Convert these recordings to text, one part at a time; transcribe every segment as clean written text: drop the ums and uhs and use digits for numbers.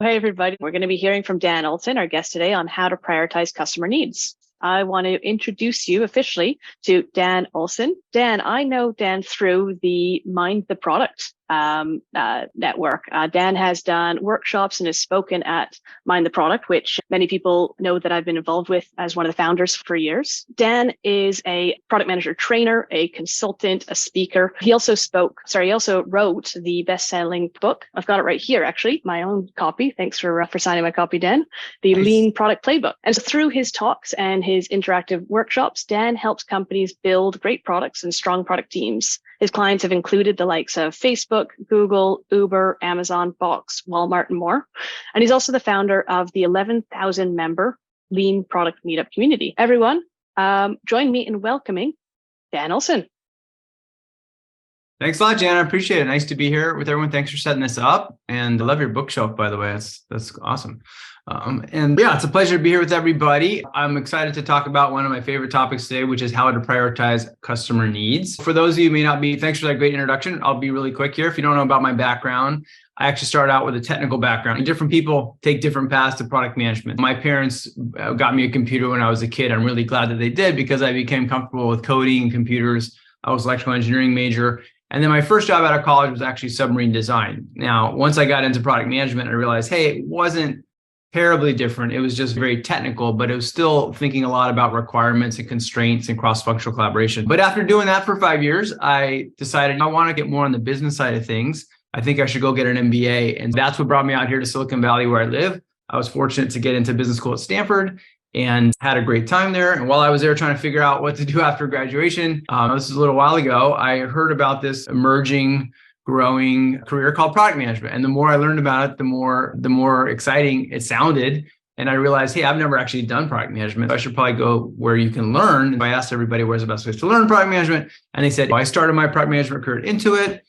Hey, everybody. We're going to be hearing from Dan Olsen, our guest today, on how to prioritize customer needs. I want to introduce you officially to Dan Olsen. Dan, I know Dan through the Mind the Product network. Dan has done workshops and has spoken at Mind the Product, which many people know that I've been involved with as one of the founders for years. Dan is a product manager trainer, a consultant, a speaker. He also wrote the best-selling book. I've got it right here, actually, my own copy. Thanks for signing my copy, Dan. The Nice. Lean Product Playbook. And so through his talks and his interactive workshops, Dan helps companies build great products and strong product teams. His clients have included the likes of Facebook, Google, Uber, Amazon, Box, Walmart, and more. And he's also the founder of the 11,000 member Lean Product Meetup community. Everyone, join me in welcoming Dan Olsen. Thanks a lot, Janna. I appreciate it. Nice to be here with everyone. Thanks for setting this up. And I love your bookshelf, by the way. That's awesome. And yeah, it's a pleasure to be here with everybody. I'm excited to talk about one of my favorite topics today, which is how to prioritize customer needs. For those of you who may not be, thanks for that great introduction. I'll be really quick here. If you don't know about my background, I actually started out with a technical background. Different people take different paths to product management. My parents got me a computer when I was a kid. I'm really glad that they did because I became comfortable with coding and computers. I was an electrical engineering major. And then my first job out of college was actually submarine design. Now, once I got into product management, I realized, hey, it wasn't terribly different. It was just very technical, but it was still thinking a lot about requirements and constraints and cross-functional collaboration. But after doing that for 5 years, I decided I want to get more on the business side of things. I think I should go get an MBA. And that's what brought me out here to Silicon Valley, where I live. I was fortunate to get into business school at Stanford and had a great time there. And while I was there trying to figure out what to do after graduation, this is a little while ago, I heard about this emerging, growing career called product management. And the more I learned about it, the more exciting it sounded. And I realized, hey, I've never actually done product management. I should probably go where you can learn. And I asked everybody, where's the best place to learn product management? And they said, well, I started my product management career at Intuit.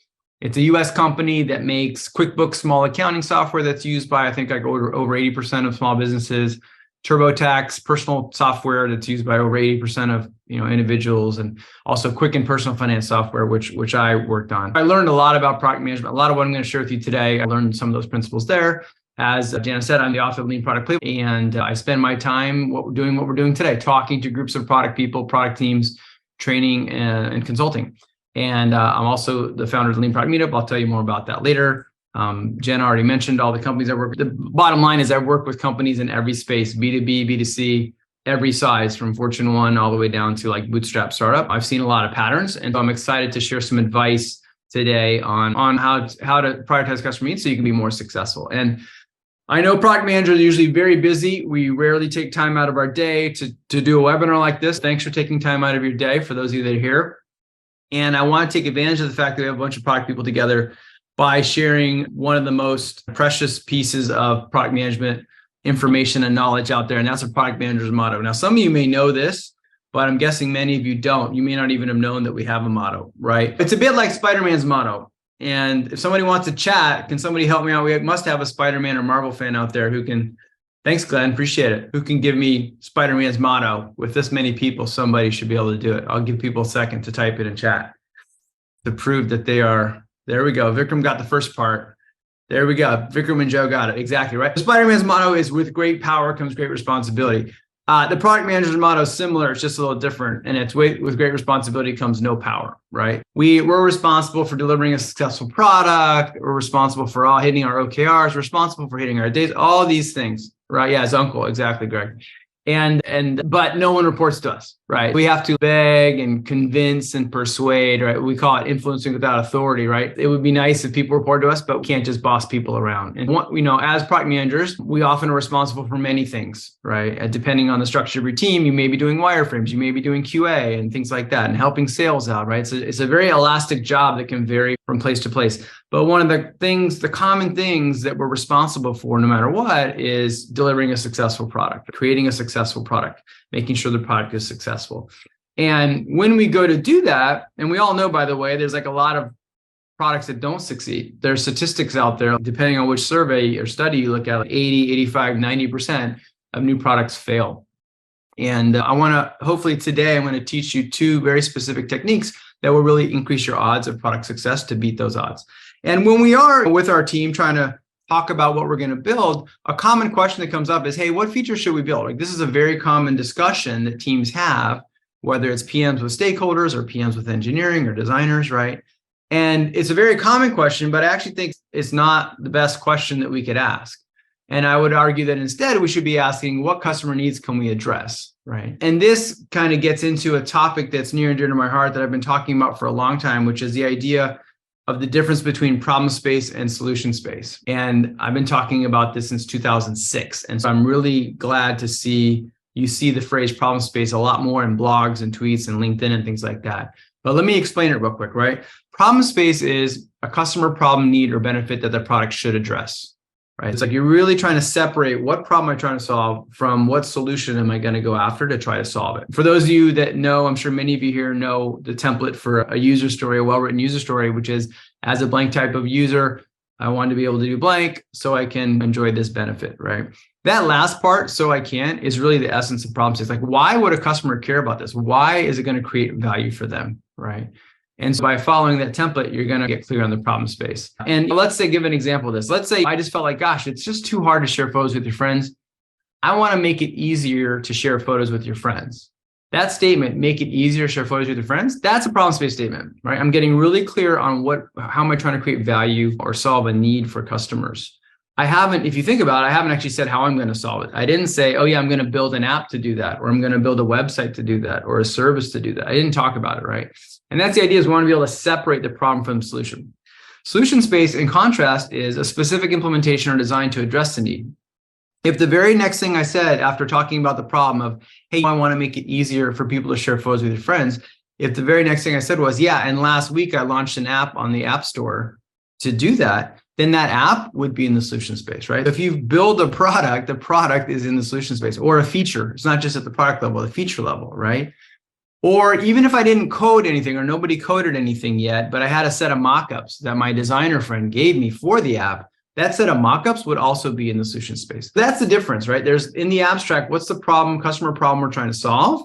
It's a US company that makes QuickBooks small accounting software that's used by, I think, like over 80% of small businesses. TurboTax personal software that's used by over 80% of individuals, and also Quicken personal finance software, which I worked on. I learned a lot about product management. A lot of what I'm going to share with you today, I learned some of those principles there. As Janna said, I'm the author of Lean Product Playbook, and I spend my time what we're doing today, talking to groups of product people, product teams, training and consulting. And I'm also the founder of the Lean Product Meetup. I'll tell you more about that later. Jen already mentioned all the companies I work with. The bottom line is I work with companies in every space, B2B, B2C, every size, from Fortune 1 all the way down to like bootstrap startup. I've seen a lot of patterns, and so I'm excited to share some advice today on how to prioritize customer needs so you can be more successful. And I know product managers are usually very busy. We rarely take time out of our day to do a webinar like this. Thanks for taking time out of your day for those of you that are here. And I want to take advantage of the fact that we have a bunch of product people together by sharing one of the most precious pieces of product management information and knowledge out there, and that's a product manager's motto. Now, some of you may know this, but I'm guessing many of you don't. You may not even have known that we have a motto, right? It's a bit like Spider-Man's motto. And if somebody wants to chat, can somebody help me out? We must have a Spider-Man or Marvel fan out there who can, thanks, Glenn, appreciate it, who can give me Spider-Man's motto. With this many people, somebody should be able to do it. I'll give people a second to type it in chat to prove that they are. There we go. Vikram got the first part. There we go. Vikram and Joe got it. Exactly, right? Spider-Man's motto is, with great power comes great responsibility. The product manager's motto is similar. It's just a little different. And it's with great responsibility comes no power, right? We're responsible for delivering a successful product. We're responsible for all hitting our OKRs, responsible for hitting our days, all these things, right? Yeah, his uncle. Exactly, Greg. But no one reports to us, right? We have to beg and convince and persuade, right? We call it influencing without authority, right? It would be nice if people report to us, but we can't just boss people around. And as product managers, we often are responsible for many things, right? And depending on the structure of your team, you may be doing wireframes, you may be doing QA and things like that, and helping sales out, right? So it's a very elastic job that can vary from place to place. But one of the common things that we're responsible for, no matter what, is delivering a successful product, creating a successful product, making sure the product is successful. And when we go to do that, and we all know, by the way, there's like a lot of products that don't succeed. There's statistics out there, depending on which survey or study you look at, like 80, 85, 90% of new products fail. And hopefully today, I'm going to teach you 2 very specific techniques that will really increase your odds of product success to beat those odds. And when we are with our team trying to talk about what we're going to build, a common question that comes up is, hey, what features should we build? Like, this is a very common discussion that teams have, whether it's PMs with stakeholders or PMs with engineering or designers, right? And it's a very common question, but I actually think it's not the best question that we could ask. And I would argue that instead we should be asking, what customer needs can we address, right? And this kind of gets into a topic that's near and dear to my heart that I've been talking about for a long time, which is the idea of the difference between problem space and solution space. And I've been talking about this since 2006. And so I'm really glad to see you see the phrase problem space a lot more in blogs and tweets and LinkedIn and things like that. But let me explain it real quick, right? Problem space is a customer problem, need, or benefit that the product should address, right? It's like you're really trying to separate what problem am I trying to solve from what solution am I going to go after to try to solve it. For those of you that know, I'm sure many of you here know the template for a user story, a well-written user story, which is, as a blank type of user, I want to be able to do blank so I can enjoy this benefit, right? That last part, so I can, is really the essence of problem space. Like, why would a customer care about this? Why is it going to create value for them, right? And so by following that template, you're going to get clear on the problem space. And let's say, give an example of this. Let's say I just felt like, gosh, it's just too hard to share photos with your friends. I want to make it easier to share photos with your friends. That statement, make it easier to share photos with your friends, that's a problem space statement, right? I'm getting really clear on how am I trying to create value or solve a need for customers. I haven't, if you think about it, I haven't actually said how I'm going to solve it. I didn't say, oh yeah, I'm going to build an app to do that, or I'm going to build a website to do that, or a service to do that. I didn't talk about it, right? And that's the idea, is we want to be able to separate the problem from the solution. Solution space, in contrast, is a specific implementation or design to address the need. If the very next thing I said after talking about the problem of, hey, I want to make it easier for people to share photos with their friends, if the very next thing I said was, yeah, and last week I launched an app on the App Store to do that, then that app would be in the solution space, right? If you build a product, the product is in the solution space, or a feature. It's not just at the product level, the feature level, right? Or even if I didn't code anything or nobody coded anything yet, but I had a set of mockups that my designer friend gave me for the app, that set of mockups would also be in the solution space. That's the difference, right? There's, in the abstract, what's the problem, customer problem we're trying to solve?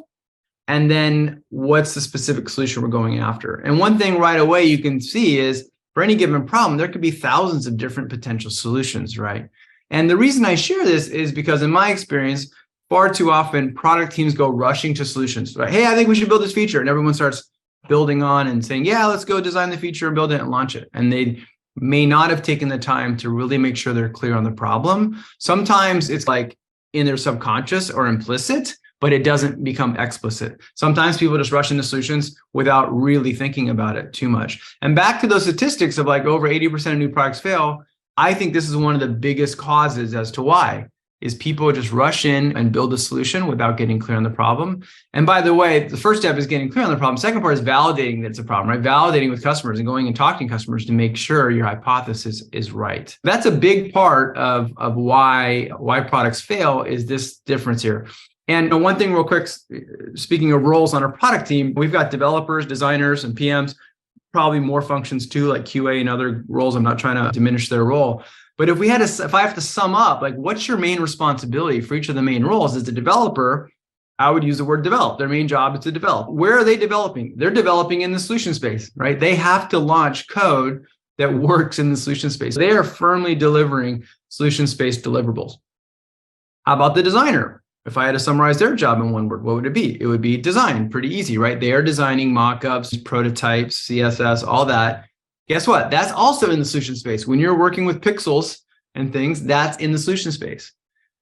And then what's the specific solution we're going after? And one thing right away you can see is, for any given problem, there could be thousands of different potential solutions, right? And the reason I share this is because in my experience, far too often product teams go rushing to solutions, right? Hey, I think we should build this feature. And everyone starts building on and saying, yeah, let's go design the feature and build it and launch it. And they may not have taken the time to really make sure they're clear on the problem. Sometimes it's like in their subconscious or implicit, but it doesn't become explicit. Sometimes people just rush into solutions without really thinking about it too much. And back to those statistics of like over 80% of new products fail, I think this is one of the biggest causes as to why, is people just rush in and build a solution without getting clear on the problem. And by the way, the first step is getting clear on the problem. Second part is validating that it's a problem, right? Validating with customers and going and talking to customers to make sure your hypothesis is right. That's a big part of why products fail, is this difference here. And one thing real quick, speaking of roles on our product team, we've got developers, designers, and PMs, probably more functions too, like QA and other roles. I'm not trying to diminish their role. But if I have to sum up, like, what's your main responsibility for each of the main roles? As a developer, I would use the word develop. Their main job is to develop. Where are they developing? They're developing in the solution space, right? They have to launch code that works in the solution space. They are firmly delivering solution space deliverables. How about the designer? If I had to summarize their job in one word, what would it be? It would be design. Pretty easy, right? They are designing mockups, prototypes, CSS, all that. Guess what? That's also in the solution space. When you're working with pixels and things, that's in the solution space.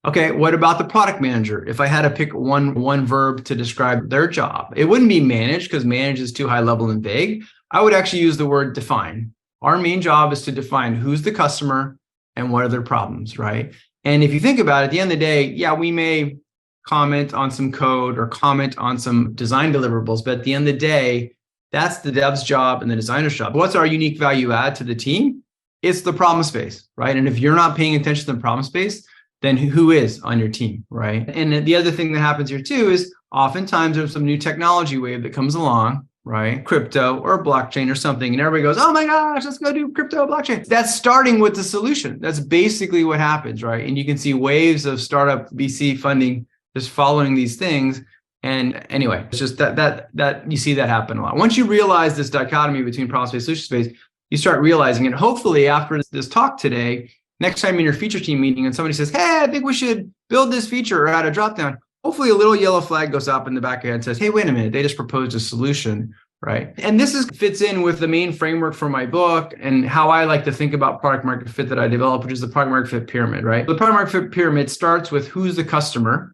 Okay, what about the product manager? If I had to pick one verb to describe their job, it wouldn't be manage, because manage is too high level and vague. I would actually use the word define. Our main job is to define who's the customer and what are their problems, right? And if you think about it, at the end of the day, yeah, we may comment on some code or comment on some design deliverables, but at the end of the day, that's the dev's job and the designer's job. What's our unique value add to the team? It's the problem space, right? And if you're not paying attention to the problem space, then who is on your team, right? And the other thing that happens here too is oftentimes there's some new technology wave that comes along, right? Crypto or blockchain or something, and everybody goes, oh my gosh, let's go do crypto blockchain. That's starting with the solution. That's basically what happens, right? And you can see waves of startup VC funding just following these things. And anyway, it's just that you see that happen a lot. Once you realize this dichotomy between problem space, solution space, you start realizing it. Hopefully after this talk today, next time in your feature team meeting and somebody says, hey, I think we should build this feature or add a dropdown, hopefully a little yellow flag goes up in the back of your head and says, hey, wait a minute, they just proposed a solution, right? And this fits in with the main framework for my book and how I like to think about product market fit that I developed, which is the product market fit pyramid, right? The product market fit pyramid starts with who's the customer,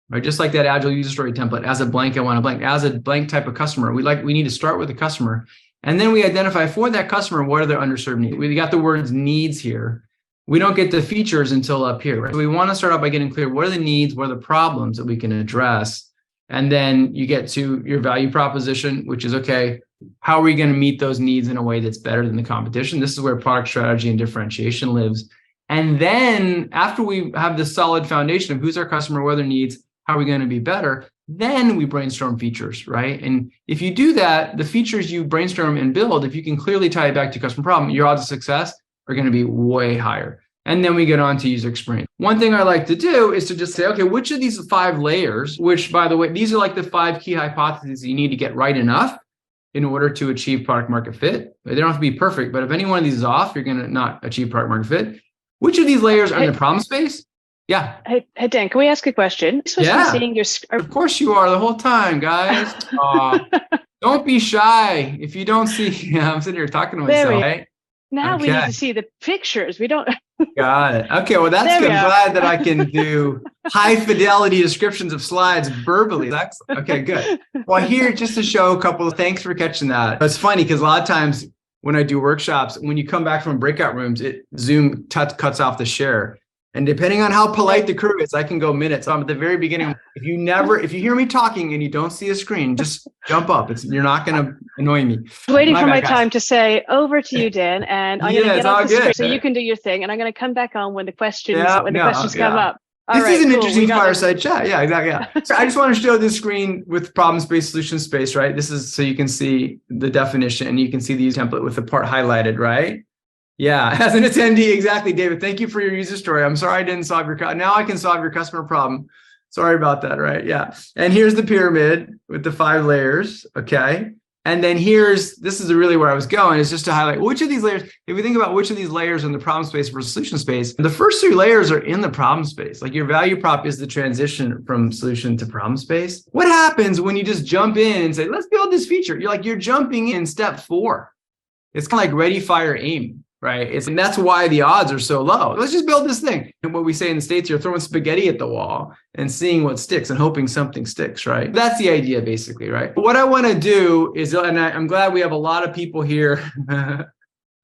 right? Just like that agile user story template, as a blank, I want a blank. As a blank type of customer, we need to start with the customer. And then we identify for that customer, what are their underserved needs? We got the words needs here. We don't get the features until up here, right? So we want to start out by getting clear, what are the needs, what are the problems that we can address? And then you get to your value proposition, which is, okay, how are we going to meet those needs in a way that's better than the competition? This is where product strategy and differentiation lives. And then after we have this solid foundation of who's our customer, what are their needs, how are we going to be better? Then we brainstorm features, right? And if you do that, the features you brainstorm and build, if you can clearly tie it back to customer problem, your odds of success are going to be way higher. And then we get on to user experience. One thing I like to do is to just say, okay, which of these 5 layers, which by the way, these are like the 5 key hypotheses you need to get right enough in order to achieve product market fit. They don't have to be perfect, but if any one of these is off, you're going to not achieve product market fit. Which of these layers are in the problem space? Yeah. Hey, Dan, can we ask a question? Yeah. Seeing your Of course you are the whole time, guys. Don't be shy. If you don't see, yeah, I'm sitting here talking to myself. Right? Now we need to see the pictures. We don't. Got it. Okay, well, that's good. I'm glad that I can do high fidelity descriptions of slides verbally. That's okay, good. Well, here, just to show a couple of, thanks for catching that. It's funny because a lot of times when I do workshops, when you come back from breakout rooms, Zoom cuts off the share. And depending on how polite the crew is, I can go minutes. At the very beginning, if you hear me talking and you don't see a screen, just jump up. You're not going to annoy me. Waiting for my time to say over to you, Dan, and I'm going to get off the screen so you can do your thing, and I'm going to come back on when the questions come up. This is an interesting fireside chat. Yeah, exactly. Yeah. So I just want to show this screen with problem-based solution space, right? This is so you can see the definition and you can see the template with the part highlighted, right? Yeah, as an attendee, exactly, David. Thank you for your user story. I'm sorry I didn't solve your now I can solve your customer problem. Sorry about that, right? Yeah. And here's the pyramid with the 5 layers, okay? And then this is really where I was going, is just to highlight which of these layers, if we think about which of these layers in the problem space versus solution space, the first 3 layers are in the problem space. Like your value prop is the transition from solution to problem space. What happens when you just jump in and say, let's build this feature? You're jumping in step 4. It's kind of like ready, fire, aim. Right. And that's why the odds are so low. Let's just build this thing. And what we say in the States, you're throwing spaghetti at the wall and seeing what sticks and hoping something sticks. Right. That's the idea, basically. Right. What I want to do is, and I'm glad we have a lot of people here.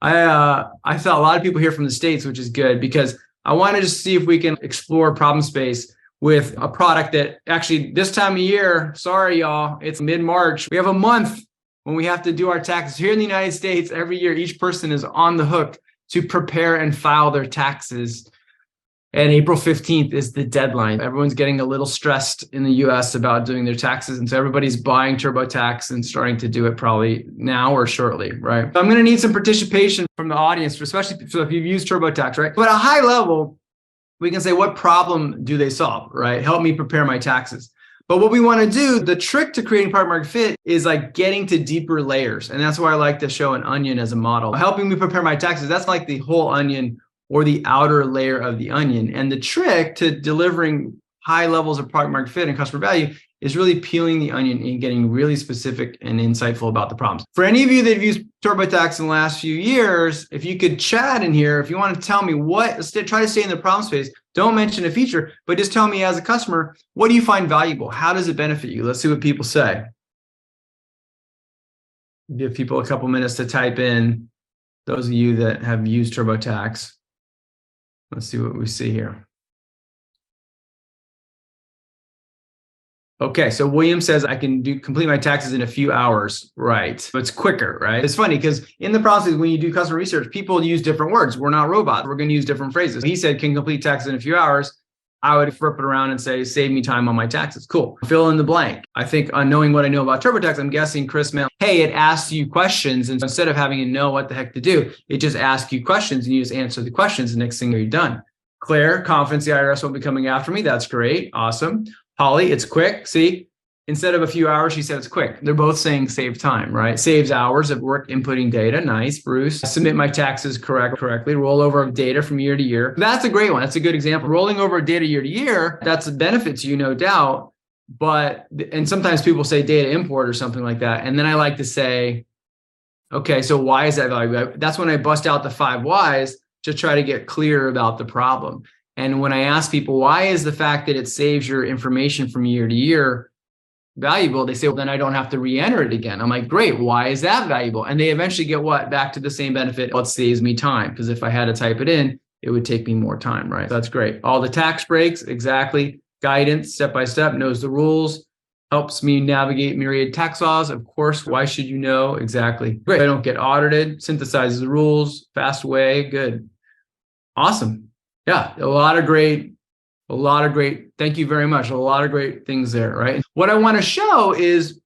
I saw a lot of people here from the States, which is good because I wanted to see if we can explore problem space with a product that actually this time of year, sorry, y'all, it's mid-March. We have a month when we have to do our taxes here in the United States. Every year, each person is on the hook to prepare and file their taxes. And April 15th is the deadline. Everyone's getting a little stressed in the US about doing their taxes. And so everybody's buying TurboTax and starting to do it probably now or shortly, right? So I'm going to need some participation from the audience, especially if you've used TurboTax, right? But at a high level, we can say, what problem do they solve, right? Help me prepare my taxes. But what we want to do, the trick to creating product market fit is like getting to deeper layers. And that's why I like to show an onion as a model. Helping me prepare my taxes, that's like the whole onion or the outer layer of the onion. And the trick to delivering high levels of product market fit and customer value is really peeling the onion and getting really specific and insightful about the problems. For any of you that have used TurboTax in the last few years, if you could chat in here, if you want to tell me try to stay in the problem space, don't mention a feature, but just tell me as a customer, what do you find valuable? How does it benefit you? Let's see what people say. Give people a couple minutes to type in, those of you that have used TurboTax. Let's see what we see here. Okay, so William says I can complete my taxes in a few hours, right? So it's quicker, right? It's funny because in the process, when you do customer research, people use different words. We're not robots. We're going to use different phrases. He said can complete taxes in a few hours. I would flip it around and say, save me time on my taxes. Cool. Fill in the blank. I think on knowing what I know about TurboTax, I'm guessing Chris meant, hey, it asks you questions. And instead of having to know what the heck to do, it just asks you questions and you just answer the questions. The next thing you're done. Claire, confidence the IRS won't be coming after me. That's great. Awesome. Holly, it's quick. See, instead of a few hours, she said it's quick. They're both saying save time, right? Saves hours of work inputting data. Nice, Bruce. Submit my taxes correctly. Roll over of data from year to year. That's a great one. That's a good example. Rolling over data year to year, that's a benefit to you, no doubt. And sometimes people say data import or something like that. And then I like to say, okay, so why is that valuable? That's when I bust out the 5 whys to try to get clear about the problem. And when I ask people, why is the fact that it saves your information from year to year valuable? They say, well, then I don't have to re-enter it again. I'm like, great. Why is that valuable? And they eventually get what? Back to the same benefit. Well, it saves me time, because if I had to type it in, it would take me more time, right? So that's great. All the tax breaks, exactly. Guidance, step-by-step, knows the rules, helps me navigate myriad tax laws. Of course, why should you know? Exactly. Great. I don't get audited, synthesizes the rules, fast way, good. Awesome. Yeah, a lot of great, thank you very much. A lot of great things there, right? What I want to show is,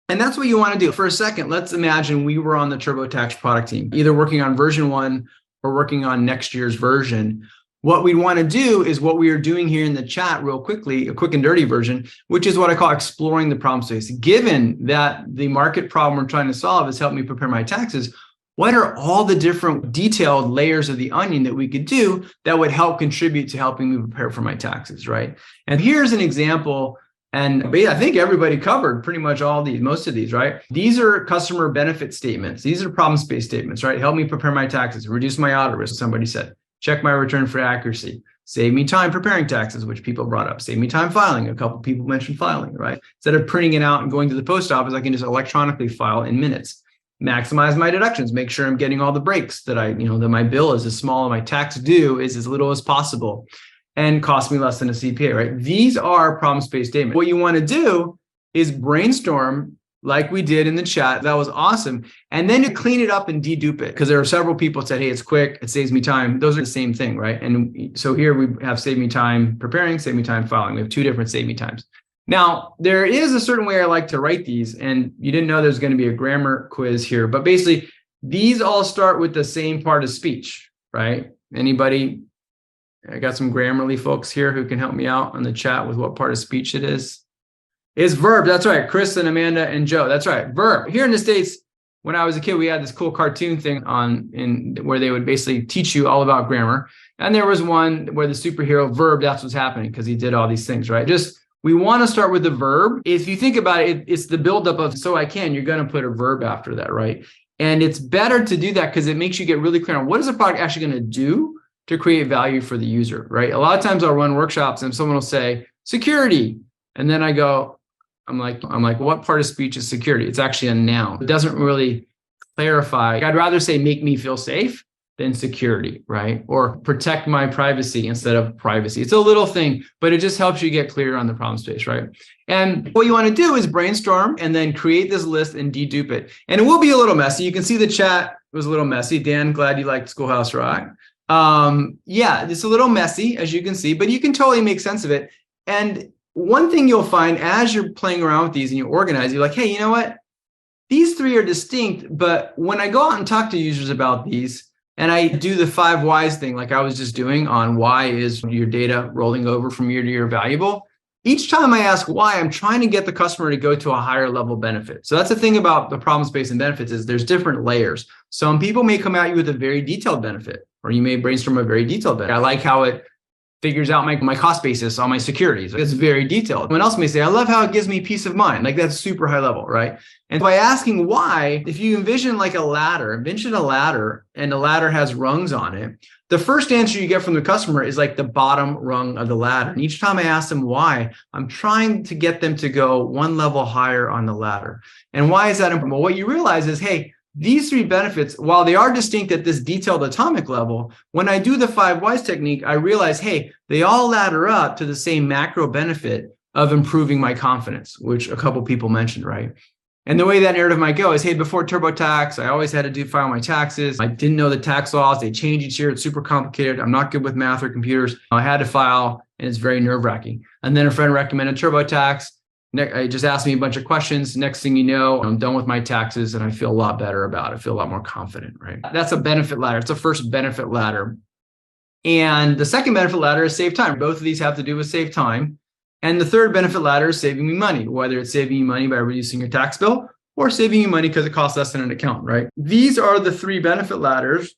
and that's what you want to do. For a second, let's imagine we were on the TurboTax product team, either working on version 1 or working on next year's version. What we want to do is what we are doing here in the chat real quickly, a quick and dirty version, which is what I call exploring the problem space. Given that the market problem we're trying to solve is help me prepare my taxes, what are all the different detailed layers of the onion that we could do that would help contribute to helping me prepare for my taxes, right? And here's an example. But yeah, I think everybody covered pretty much most of these, right? These are customer benefit statements. These are problem space statements, right? Help me prepare my taxes, reduce my audit risk, somebody said. Check my return for accuracy. Save me time preparing taxes, which people brought up. Save me time filing. A couple people mentioned filing, right? Instead of printing it out and going to the post office, I can just electronically file in minutes. Maximize my deductions. Make sure I'm getting all the breaks that that my bill is as small and my tax due is as little as possible, and cost me less than a CPA, right? These are problem space statements. What you want to do is brainstorm like we did in the chat. That was awesome. And then you clean it up and dedupe it, because there are several people that said, hey, it's quick, it saves me time. Those are the same thing, right? And so here we have save me time preparing, save me time filing. We have 2 different save me times. Now, there is a certain way I like to write these, and you didn't know there's going to be a grammar quiz here, but basically these all start with the same part of speech, right? Anybody? I got some Grammarly folks here who can help me out on the chat with what part of speech it is. It's verb. That's right. Chris and Amanda and Joe. That's right. Verb. Here in the States, when I was a kid, we had this cool cartoon thing where they would basically teach you all about grammar. And there was one where the superhero verb, that's what's happening because he did all these things, right? We want to start with the verb. If you think about it, it's the buildup of so I can, you're going to put a verb after that, right? And it's better to do that because it makes you get really clear on what is the product actually going to do to create value for the user, right? A lot of times I'll run workshops and someone will say security. And then I go, I'm like, what part of speech is security? It's actually a noun. It doesn't really clarify. I'd rather say make me feel safe than security, right? Or protect my privacy instead of privacy. It's a little thing, but it just helps you get clear on the problem space, right? And what you want to do is brainstorm and then create this list and dedupe it. And it will be a little messy. You can see the chat was a little messy. Dan, glad you liked Schoolhouse Rock. Yeah, it's a little messy, as you can see, but you can totally make sense of it. And one thing you'll find as you're playing around with these and you organize, you're like, hey, you know what? These 3 are distinct, but when I go out and talk to users about these, and I do the 5 whys thing, like I was just doing on why is your data rolling over from year to year valuable, each time I ask why, I'm trying to get the customer to go to a higher level benefit. So that's the thing about the problem space and benefits is there's different layers. Some people may come at you with a very detailed benefit, or you may brainstorm a very detailed benefit. I like how it figures out my cost basis on my securities. It's very detailed. Someone else may say, I love how it gives me peace of mind. Like that's super high level, right? And by asking why, if you envision like a ladder and the ladder has rungs on it, the first answer you get from the customer is like the bottom rung of the ladder. And each time I ask them why, I'm trying to get them to go 1 level higher on the ladder. And why is that important? Well, what you realize is, hey, these 3 benefits, while they are distinct at this detailed atomic level, when I do the 5 whys technique, I realize, hey, they all ladder up to the same macro benefit of improving my confidence, which a couple people mentioned, right? And the way that narrative might go is, hey, before TurboTax, I always had to file my taxes. I didn't know the tax laws. They change each year. It's super complicated. I'm not good with math or computers. I had to file, and it's very nerve-wracking. And then a friend recommended TurboTax. I just asked me a bunch of questions. Next thing you know, I'm done with my taxes and I feel a lot better about it. I feel a lot more confident, right? That's a benefit ladder. It's the first benefit ladder. And the second benefit ladder is save time. Both of these have to do with save time. And the third benefit ladder is saving me money, whether it's saving you money by reducing your tax bill or saving you money because it costs less than an account, right? These are the three benefit ladders.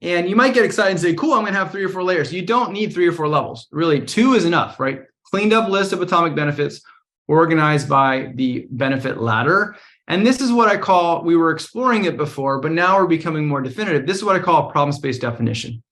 And you might get excited and say, cool, I'm going to have 3 or 4 layers. You don't need 3 or 4 levels. Really, 2 is enough, right? Cleaned up list of atomic benefits organized by the benefit ladder. And this is what I call, we were exploring it before, but now we're becoming more definitive. This is what I call a problem space definition.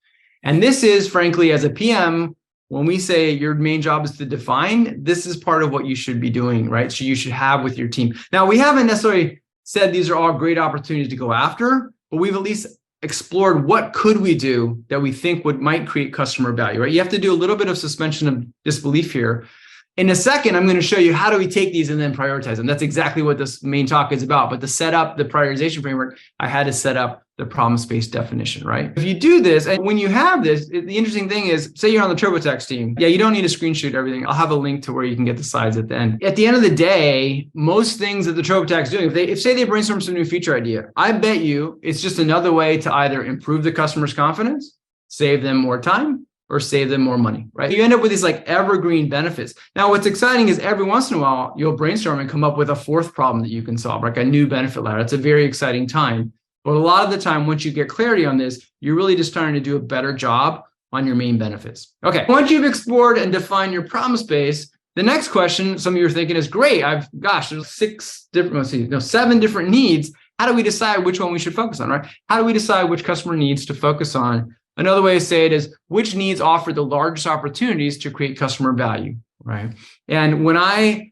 And this is, frankly, as a PM, when we say your main job is to define, this is part of what you should be doing, right? So you should have with your team. Now, we haven't necessarily said these are all great opportunities to go after, but we've at least explored what could we do that we think might create customer value, right? You have to do a little bit of suspension of disbelief here. In a second, I'm going to show you how do we take these and then prioritize them. That's exactly what this main talk is about. But to set up the prioritization framework, I had to set up the problem space definition, right? If you do this, and when you have this, the interesting thing is, say you're on the TurboTax team. Yeah, you don't need to screenshot everything. I'll have a link to where you can get the slides at the end. At the end of the day, most things that the TurboTax is doing, if say they brainstorm some new feature idea, I bet you it's just another way to either improve the customer's confidence, save them more time, or save them more money, right? You end up with these like evergreen benefits. Now, what's exciting is every once in a while, you'll brainstorm and come up with a 4th problem that you can solve, like a new benefit ladder. It's a very exciting time. But a lot of the time, once you get clarity on this, you're really just trying to do a better job on your main benefits. Okay, once you've explored and defined your problem space, the next question, some of you are thinking is, great, there's 7 different needs. How do we decide which one we should focus on, right? How do we decide which customer needs to focus on? Another way to say it is, which needs offer the largest opportunities to create customer value, right? And when I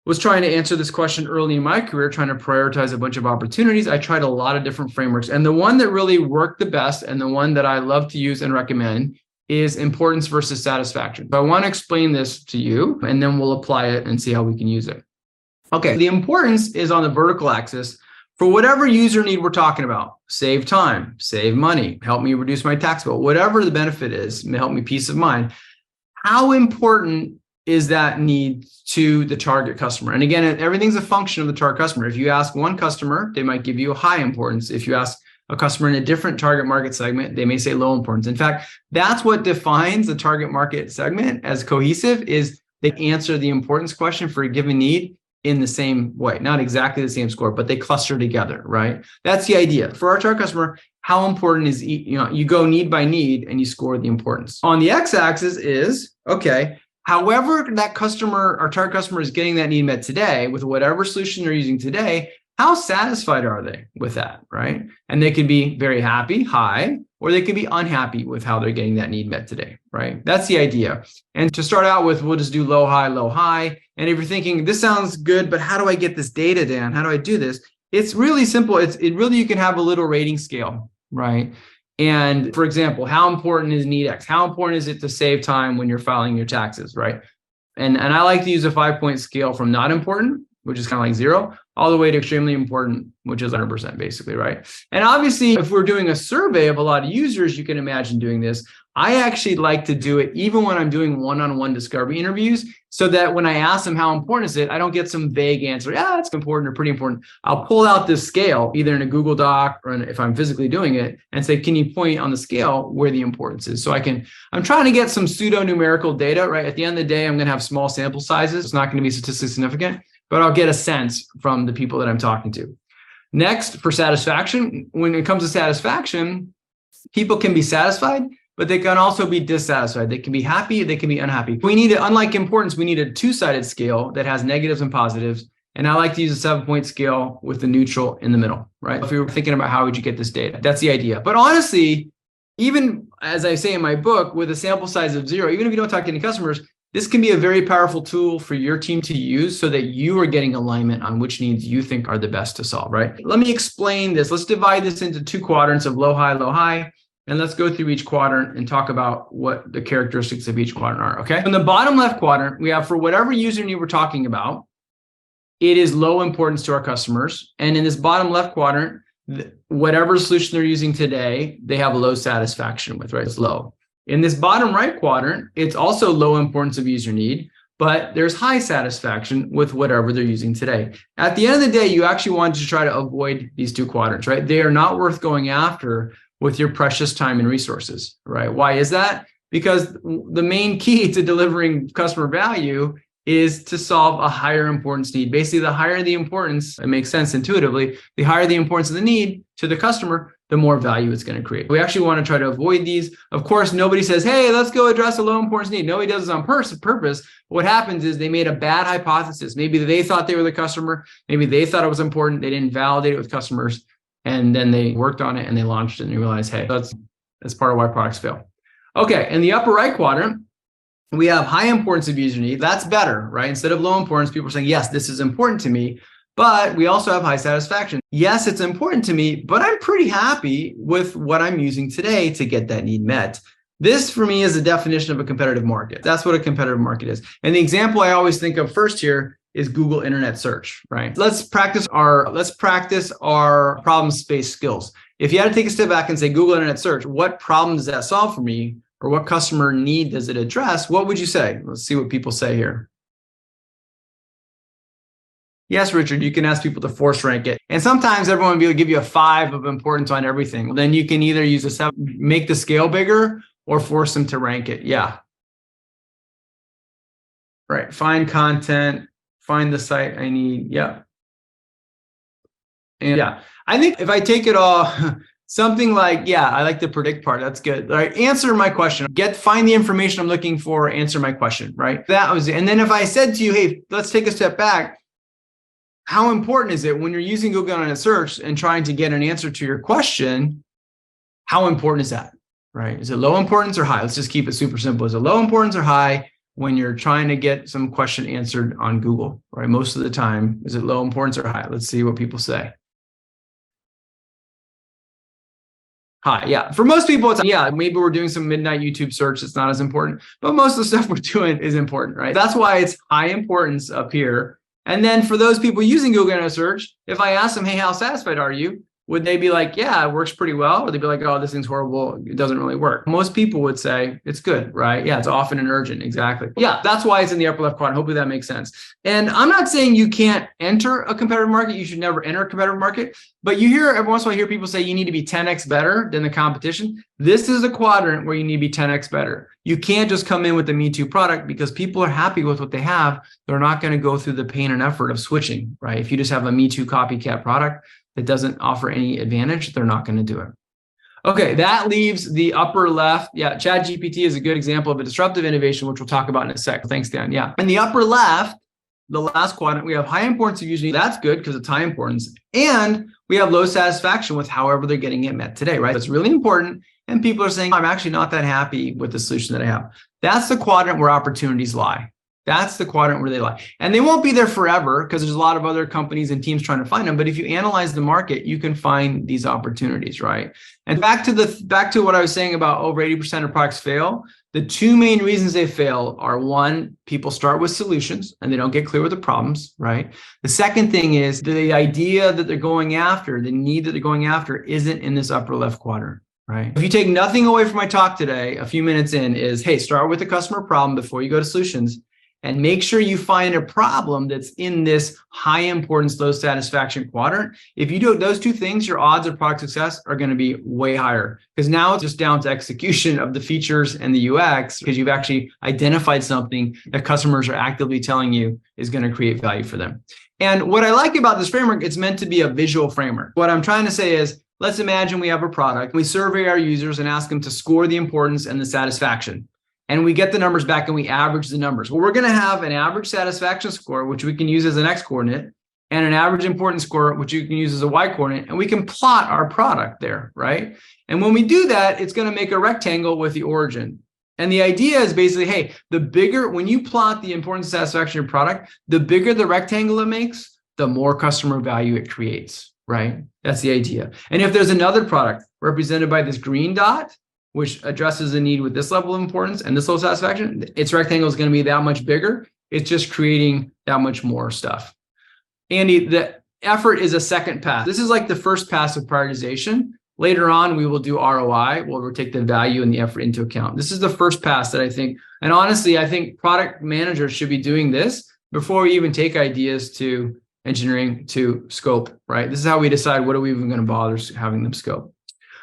was trying to answer this question early in my career, trying to prioritize a bunch of opportunities, I tried a lot of different frameworks. And the one that really worked the best and the one that I love to use and recommend is importance versus satisfaction. So I want to explain this to you, and then we'll apply it and see how we can use it. Okay, the importance is on the vertical axis. For whatever user need we're talking about, save time, save money, help me reduce my tax bill, whatever the benefit is, help me peace of mind. How important is that need to the target customer? And again, everything's a function of the target customer. If you ask one customer, they might give you a high importance. If you ask a customer in a different target market segment, they may say low importance. In fact, that's what defines the target market segment as cohesive, is they answer the importance question for a given need in the same way, not exactly the same score, but they cluster together, right? That's the idea. For our target customer, how important is, you go need by need and you score the importance. On the x-axis is, okay, however that customer, our target customer is getting that need met today with whatever solution they're using today, how satisfied are they with that, right? And they can be very happy, high, or they can be unhappy with how they're getting that need met today, right? That's the idea. And to start out with, we'll just do low, high, low, high. And if you're thinking, this sounds good, but how do I get this data, Dan? How do I do this? It's really simple. You can have a little rating scale, right? And for example, how important is need X? How important is it to save time when you're filing your taxes, right? And I like to use a 5-point scale from not important, which is kind of like 0, all the way to extremely important, which is 100% basically, right? And obviously, if we're doing a survey of a lot of users, you can imagine doing this. I actually like to do it even when I'm doing one-on-one discovery interviews, so that when I ask them how important is it, I don't get some vague answer, yeah, it's important or pretty important. I'll pull out this scale, either in a Google Doc or if I'm physically doing it, and say, can you point on the scale where the importance is? So I'm trying to get some pseudo-numerical data, right? At the end of the day, I'm going to have small sample sizes. It's not going to be statistically significant, but I'll get a sense from the people that I'm talking to. Next, for satisfaction, when it comes to satisfaction, people can be satisfied, but they can also be dissatisfied. They can be happy, they can be unhappy. Unlike importance, we need a 2-sided scale that has negatives and positives. And I like to use a 7-point scale with the neutral in the middle, right? If you're thinking about how would you get this data, that's the idea. But honestly, even as I say in my book, with a sample size of 0, even if you don't talk to any customers, this can be a very powerful tool for your team to use so that you are getting alignment on which needs you think are the best to solve, right? Let me explain this. Let's divide this into 2 quadrants of low, high, low, high. And let's go through each quadrant and talk about what the characteristics of each quadrant are, okay? In the bottom left quadrant, we have for whatever user need we're talking about, it is low importance to our customers. And in this bottom left quadrant, whatever solution they're using today, they have low satisfaction with, right? It's low. In this bottom right quadrant, it's also low importance of user need, but there's high satisfaction with whatever they're using today. At the end of the day, you actually want to try to avoid these 2 quadrants, right? They are not worth going after with your precious time and resources, right? Why is that? because the main key to delivering customer value is to solve a higher importance need. Basically, the higher the importance, it makes sense intuitively, the higher the importance of the need to the customer, the more value it's going to create. We actually want to try to avoid these. Of course, nobody says, hey, let's go address a low importance need. Nobody does this on purpose. What happens is they made a bad hypothesis. Maybe they thought they were the customer. Maybe they thought it was important. They didn't validate it with customers. And then they worked on it and they launched it and they realized, hey, that's part of why products fail. Okay, in the upper right quadrant, we have high importance of user need. That's better, right? Instead of low importance, people are saying, yes, this is important to me. But we also have high satisfaction. Yes, it's important to me, but I'm pretty happy with what I'm using today to get that need met. This, for me, is the definition of a competitive market. That's what a competitive market is. And the example I always think of first here is Google Internet Search, right? Let's practice our problem space skills. If you had to take a step back and say Google Internet Search, what problem does that solve for me? Or what customer need does it address? What would you say? Let's see what people say here. Yes, Richard, you can ask people to force rank it. And sometimes everyone will give you a 5 of importance on everything. Then you can either use a 7, make the scale bigger, or force them to rank it. Yeah. Right. Find content, find the site I need. Yeah. And yeah, I think if I take it all, something like, yeah, I like the predict part. That's good. All right. Answer my question. Find the information I'm looking for. Answer my question. Right. That was it. And then if I said to you, hey, let's take a step back. How important is it when you're using Google Internet Search and trying to get an answer to your question? How important is that? Right? Is it low importance or high? Let's just keep it super simple. Is it low importance or high when you're trying to get some question answered on Google? Right? Most of the time, is it low importance or high? Let's see what people say. High, yeah. For most people, it's yeah, maybe we're doing some midnight YouTube search. It's not as important, but most of the stuff we're doing is important, right? That's why it's high importance up here. And then for those people using Google Internet Search, if I ask them, hey, how satisfied are you? Would they be like, yeah, it works pretty well? Or they'd be like, oh, this thing's horrible. It doesn't really work. Most people would say it's good, right? Yeah, it's often and urgent. Exactly. Yeah, that's why it's in the upper left quadrant. Hopefully that makes sense. And I'm not saying you can't enter a competitive market. You should never enter a competitive market. But you hear every once in a while, people say you need to be 10x better than the competition. This is a quadrant where you need to be 10x better. You can't just come in with a Me Too product because people are happy with what they have. They're not going to go through the pain and effort of switching, right? If you just have a Me Too copycat product that doesn't offer any advantage, they're not going to do it. Okay, that leaves the upper left. Yeah, ChatGPT is a good example of a disruptive innovation, which we'll talk about in a sec. Thanks, Dan. Yeah. In the upper left, the last quadrant, we have high importance of user. That's good because it's high importance. And we have low satisfaction with however they're getting it met today, right? That's really important. And people are saying, I'm actually not that happy with the solution that I have. That's the quadrant where opportunities lie. That's the quadrant where they lie. And they won't be there forever because there's a lot of other companies and teams trying to find them. But if you analyze the market, you can find these opportunities, right? And back to what I was saying about over 80% of products fail. The two main reasons they fail are, one, people start with solutions and they don't get clear with the problems, right? The second thing is the idea that they're going after, the need that they're going after isn't in this upper left quadrant. Right. If you take nothing away from my talk today, a few minutes in is, hey, start with the customer problem before you go to solutions and make sure you find a problem that's in this high importance, low satisfaction quadrant. If you do those two things, your odds of product success are going to be way higher because now it's just down to execution of the features and the UX because you've actually identified something that customers are actively telling you is going to create value for them. And what I like about this framework, it's meant to be a visual framework. What I'm trying to say is, let's imagine we have a product. We survey our users and ask them to score the importance and the satisfaction. And we get the numbers back and we average the numbers. Well, we're going to have an average satisfaction score, which we can use as an X coordinate, and an average importance score, which you can use as a Y coordinate. And we can plot our product there, right? And when we do that, it's going to make a rectangle with the origin. And the idea is basically, hey, when you plot the importance and satisfaction of your product, the bigger the rectangle it makes, the more customer value it creates. Right? That's the idea. And if there's another product represented by this green dot, which addresses a need with this level of importance and this level of satisfaction, its rectangle is going to be that much bigger. It's just creating that much more stuff. Andy, the effort is a second pass. This is like the first pass of prioritization. Later on, we will do ROI, where we'll take the value and the effort into account. This is the first pass that I think, and honestly, I think product managers should be doing this before we even take ideas to engineering to scope, right? This is how we decide what are we even going to bother having them scope.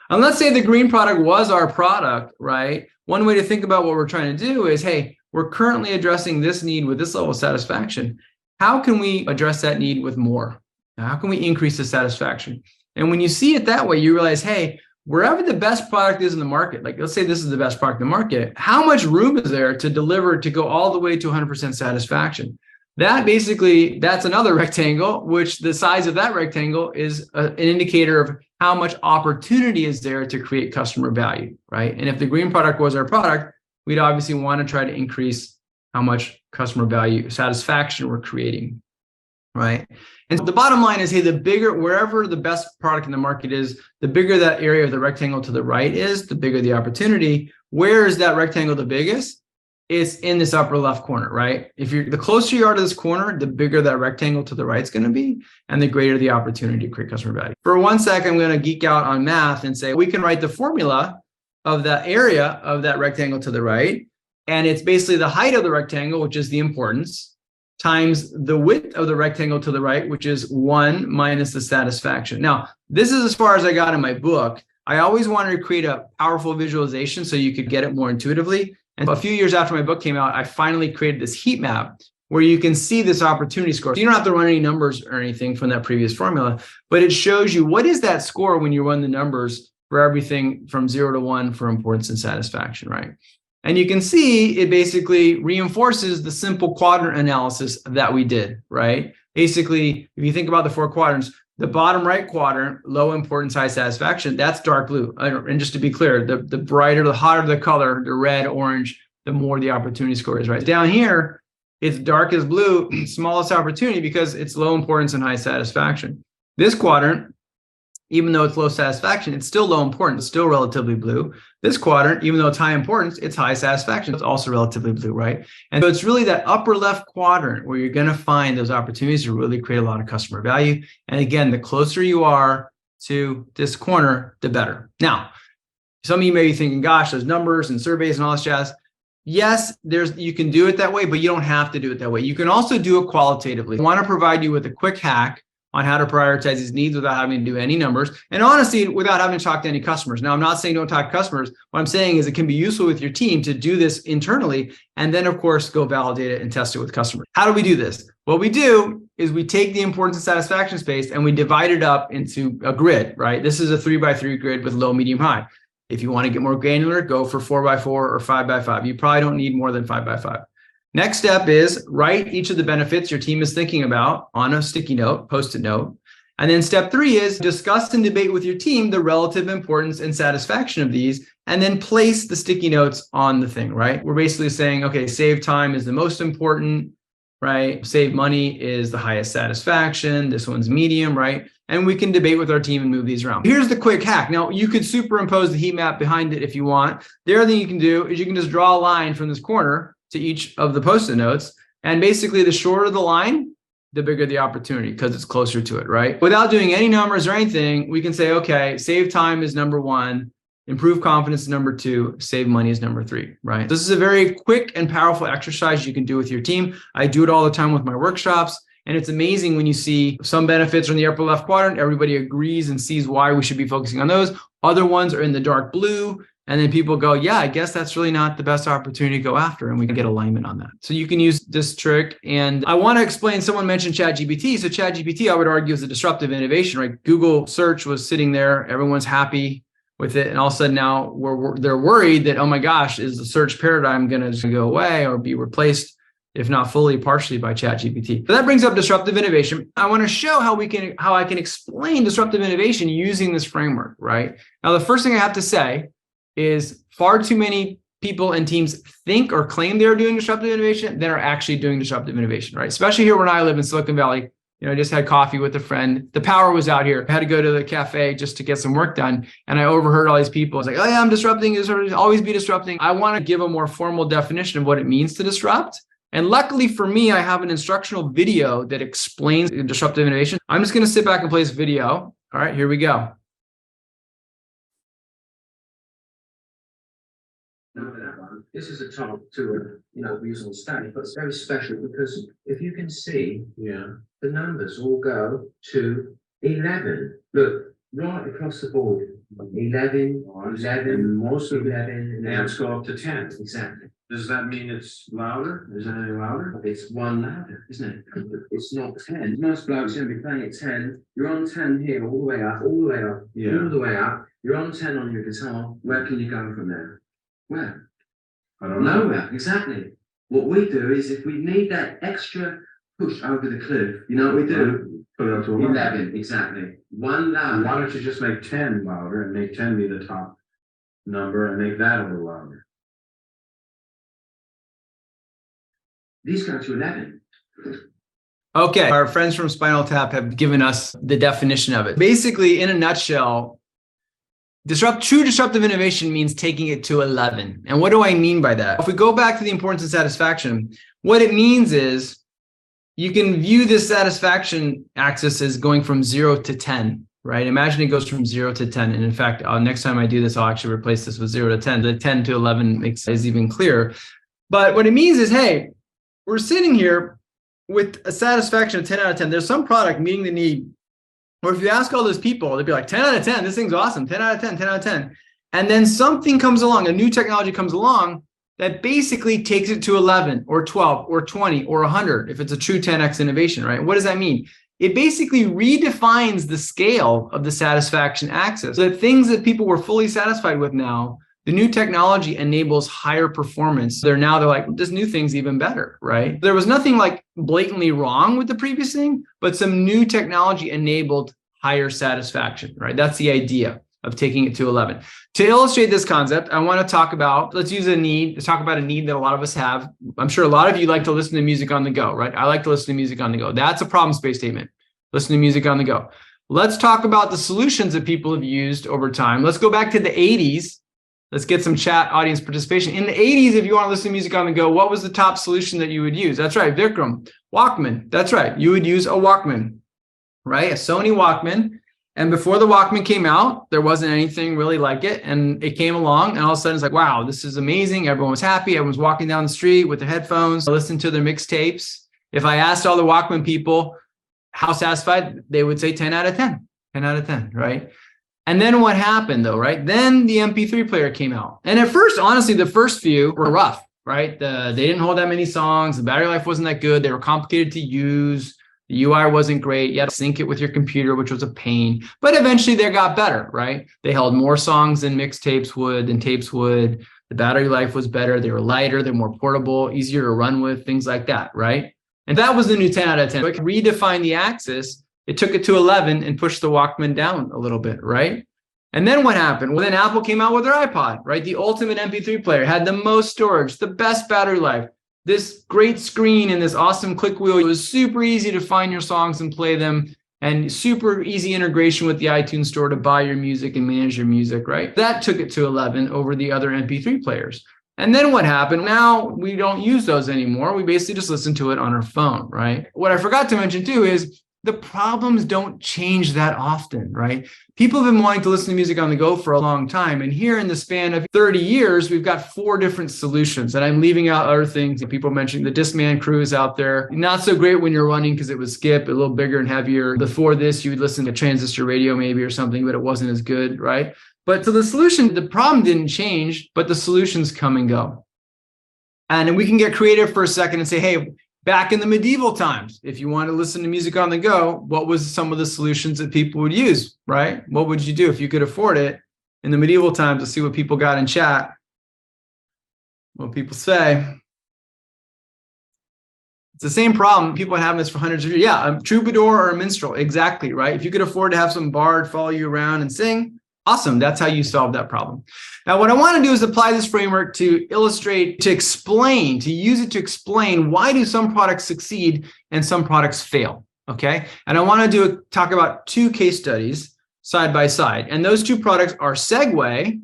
And let's say the green product was our product, right? one way to think about what we're trying to do is, hey, we're currently addressing this need with this level of satisfaction. How can we address that need with more? How can we increase the satisfaction? And when you see it that way, you realize, hey, wherever the best product is in the market, like let's say this is the best product in the market, how much room is there to deliver to go all the way to 100% satisfaction? That's another rectangle, which the size of that rectangle is an indicator of how much opportunity is there to create customer value, right? And if the green product was our product, we'd obviously want to try to increase how much customer value, satisfaction we're creating, right? And so the bottom line is, hey, the bigger, wherever the best product in the market is, the bigger that area of the rectangle to the right is, the bigger the opportunity. Where is that rectangle the biggest? It's in this upper left corner, right? The closer you are to this corner, the bigger that rectangle to the right is going to be, and the greater the opportunity to create customer value. For 1 second, I'm going to geek out on math and say we can write the formula of that area of that rectangle to the right, and it's basically the height of the rectangle, which is the importance, times the width of the rectangle to the right, which is 1 minus the satisfaction. Now, this is as far as I got in my book. I always wanted to create a powerful visualization so you could get it more intuitively. And a few years after my book came out, I finally created this heat map where you can see this opportunity score. So you don't have to run any numbers or anything from that previous formula, but it shows you what is that score when you run the numbers for everything from 0 to 1 for importance and satisfaction, right? And you can see it basically reinforces the simple quadrant analysis that we did, right? Basically, if you think about the 4 quadrants, the bottom right quadrant, low importance, high satisfaction, that's dark blue. And just to be clear, the brighter, the hotter the color, the red, orange, the more the opportunity score is, right? Down here, it's darkest blue, smallest opportunity because it's low importance and high satisfaction. This quadrant, even though it's low satisfaction, it's still low importance, it's still relatively blue. This quadrant, even though it's high importance, it's high satisfaction, it's also relatively blue, right? And so it's really that upper left quadrant where you're going to find those opportunities to really create a lot of customer value. And again, the closer you are to this corner, the better. Now, some of you may be thinking, gosh, there's numbers and surveys and all this jazz. Yes, you can do it that way, but you don't have to do it that way. You can also do it qualitatively. I want to provide you with a quick hack on how to prioritize these needs without having to do any numbers. And honestly, without having to talk to any customers. Now, I'm not saying don't talk to customers. What I'm saying is it can be useful with your team to do this internally, and then, of course, go validate it and test it with customers. How do we do this? What we do is we take the importance and satisfaction space and we divide it up into a grid, right? This is a 3x3 grid with low, medium, high. If you want to get more granular, go for 4x4 or 5x5. You probably don't need more than 5x5. Next step is write each of the benefits your team is thinking about on a sticky note, post-it note. And then step 3 is discuss and debate with your team the relative importance and satisfaction of these, and then place the sticky notes on the thing, right? We're basically saying, okay, save time is the most important, right? Save money is the highest satisfaction. This one's medium, right? And we can debate with our team and move these around. Here's the quick hack. Now, you could superimpose the heat map behind it if you want. The other thing you can do is you can just draw a line from this corner to each of the post-it notes. And basically, the shorter the line, the bigger the opportunity because it's closer to it, right? Without doing any numbers or anything, we can say, okay, save time is number 1, improve confidence is number 2, save money is number 3, right? This is a very quick and powerful exercise you can do with your team. I do it all the time with my workshops. And it's amazing when you see some benefits are in the upper left quadrant, everybody agrees and sees why we should be focusing on those. Other ones are in the dark blue. And then people go, yeah, I guess that's really not the best opportunity to go after. And we can get alignment on that. So you can use this trick. And I want to explain, someone mentioned ChatGPT. So ChatGPT, I would argue, is a disruptive innovation, right? Google search was sitting there. Everyone's happy with it. And all of a sudden now they're worried that, oh my gosh, is the search paradigm going to go away or be replaced, if not fully, partially by ChatGPT? So that brings up disruptive innovation. I want to show how I can explain disruptive innovation using this framework, right? Now, the first thing I have to say is far too many people and teams think or claim they're doing disruptive innovation than are actually doing disruptive innovation, right? Especially here when I live in Silicon Valley. You know, I just had coffee with a friend. The power was out here. I had to go to the cafe just to get some work done. And I overheard all these people. I was like, oh yeah, I'm disrupting. Always be disrupting. I want to give a more formal definition of what it means to disrupt. And luckily for me, I have an instructional video that explains disruptive innovation. I'm just going to sit back and play this video. All right, here we go. This is a talk to we use on stage, but it's very special because if you can see, the numbers all go to 11. Look, right across the board, 11, And most of the 11, amps go up to 10. Exactly. Does that mean it's louder? Is it any louder? It's one louder, isn't it? It's not 10. Most blokes going to be playing at 10. You're on 10 here, all the way up, all the way up, Yeah. all the way up. You're on 10 on your guitar. Where can you go from there? Where? I don't know. Nowhere, exactly. What we do is if we need that extra push over the cliff, you know what we do? Put it up to 11. 11, exactly. One louder. Why don't you just make 10 louder and make 10 be the top number and make that a little louder? These go to 11. Okay, our friends from Spinal Tap have given us the definition of it. Basically, in a nutshell, true disruptive innovation means taking it to 11. And what do I mean by that? If we go back to the importance of satisfaction, what it means is you can view this satisfaction axis as going from 0 to 10, right? Imagine it goes from 0 to 10. And in fact, next time I do this, I'll actually replace this with 0 to 10. The 10 to 11 is even clearer. But what it means is, hey, we're sitting here with a satisfaction of 10 out of 10. There's some product meeting the need. Or if you ask all those people, they'd be like, 10 out of 10, this thing's awesome, 10 out of 10, 10 out of 10. And then something comes along, a new technology comes along that basically takes it to 11 or 12 or 20 or 100 if it's a true 10x innovation, right? What does that mean? It basically redefines the scale of the satisfaction axis. So the things that people were fully satisfied with now, the new technology enables higher performance. They're like, this new thing's even better, right? There was nothing like blatantly wrong with the previous thing, but some new technology enabled higher satisfaction, right? That's the idea of taking it to 11. To illustrate this concept, I want to talk about, let's talk about a need that a lot of us have. I'm sure a lot of you like to listen to music on the go, right? I like to listen to music on the go. That's a problem space statement. Listen to music on the go. Let's talk about the solutions that people have used over time. Let's go back to the 80s. Let's get some chat audience participation. In the 80s, if you want to listen to music on the go, what was the top solution that you would use? That's right, Vikram. Walkman. That's right. You would use a Walkman, right? A Sony Walkman. And before the Walkman came out, there wasn't anything really like it. And it came along and all of a sudden it's like, wow, this is amazing. Everyone was happy. Everyone was walking down the street with their headphones, listening to their mixtapes. If I asked all the Walkman people how satisfied, they would say 10 out of 10, 10 out of 10, right? And then what happened though, right? Then the MP3 player came out. And at first, honestly, the first few were rough, right? They didn't hold that many songs. The battery life wasn't that good. They were complicated to use. The UI wasn't great. You had to sync it with your computer, which was a pain. But eventually they got better, right? They held more songs than mixtapes would, than tapes would. The battery life was better. They were lighter. They're more portable, easier to run with, things like that, right? And that was the new 10 out of 10. So it redefined the axis. It took it to 11 and pushed the Walkman down a little bit, right? And then what happened? Well, then Apple came out with their iPod, right? The ultimate MP3 player, had the most storage, the best battery life, this great screen and this awesome click wheel. It was super easy to find your songs and play them, and super easy integration with the iTunes store to buy your music and manage your music, right? That took it to 11 over the other MP3 players. And then what happened? Now we don't use those anymore. We basically just listen to it on our phone, right? What I forgot to mention too is the problems don't change that often, right? People have been wanting to listen to music on the go for a long time. And here in the span of 30 years, we've got 4 different solutions. And I'm leaving out other things. People mentioned the Discman Cruise out there. Not so great when you're running because it would skip, a little bigger and heavier. Before this, you would listen to transistor radio maybe or something, but it wasn't as good, right? But so the solution, the problem didn't change, but the solutions come and go. And then we can get creative for a second and say, hey, back in the medieval times, if you want to listen to music on the go, what was some of the solutions that people would use, right? What would you do if you could afford it in the medieval times? To see what people got in chat. What people say. It's the same problem. People have this for hundreds of years. Yeah, a troubadour or a minstrel. Exactly, right? If you could afford to have some bard follow you around and sing, awesome. That's how you solve that problem. Now, what I want to do is apply this framework to illustrate, to explain, to use it to explain why do some products succeed and some products fail, okay? And I want to talk about 2 case studies side by side. And those 2 products are Segway